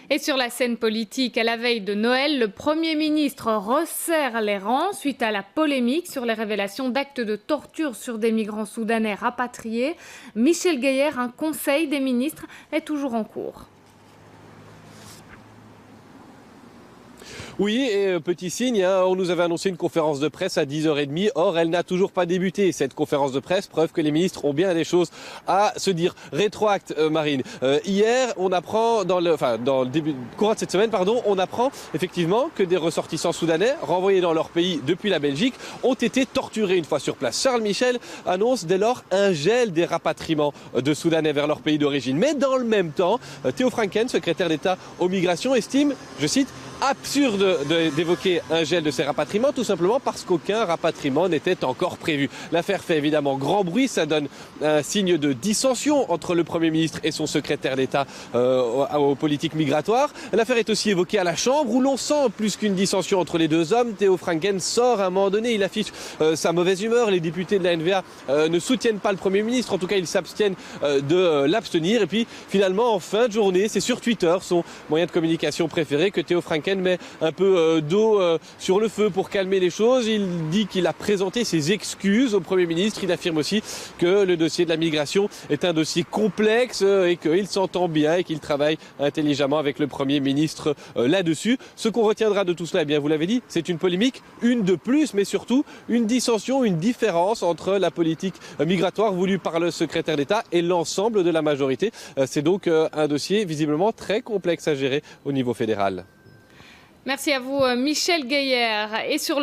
Et sur la scène politique, à la veille de Noël, le Premier ministre resserre les rangs suite à la polémique sur les révélations d'actes de torture sur des migrants soudanais rapatriés. Michel Gueyer, un conseil des ministres, est toujours en cours. Oui, et petit signe, on nous avait annoncé une conférence de presse à 10h30. Or, elle n'a toujours pas débuté, cette conférence de presse. Preuve que les ministres ont bien des choses à se dire. Rétroacte, Marine. Hier, on apprend, dans le courant de cette semaine, on apprend effectivement que des ressortissants soudanais, renvoyés dans leur pays depuis la Belgique, ont été torturés une fois sur place. Charles Michel annonce dès lors un gel des rapatriements de Soudanais vers leur pays d'origine. Mais dans le même temps, Theo Franken, secrétaire d'État aux migrations, estime, je cite, absurde d'évoquer un gel de ces rapatriements, tout simplement parce qu'aucun rapatriement n'était encore prévu. L'affaire fait évidemment grand bruit, ça donne un signe de dissension entre le Premier ministre et son secrétaire d'État aux politiques migratoires. L'affaire est aussi évoquée à la Chambre, où l'on sent plus qu'une dissension entre les deux hommes. Theo Franken sort à un moment donné, il affiche sa mauvaise humeur. Les députés de la NVA ne soutiennent pas le Premier ministre, en tout cas ils s'abstiennent de l'abstenir. Et puis finalement, en fin de journée, c'est sur Twitter, son moyen de communication préféré, que Theo Franken met un peu d'eau sur le feu pour calmer les choses. Il dit qu'il a présenté ses excuses au Premier ministre. Il affirme aussi que le dossier de la migration est un dossier complexe et qu'il s'entend bien et qu'il travaille intelligemment avec le Premier ministre là-dessus. Ce qu'on retiendra de tout cela, eh bien, vous l'avez dit, c'est une polémique, une de plus, mais surtout une dissension, une différence entre la politique migratoire voulue par le secrétaire d'État et l'ensemble de la majorité. C'est donc un dossier visiblement très complexe à gérer au niveau fédéral. Merci à vous, Michel Gueyer. Et sur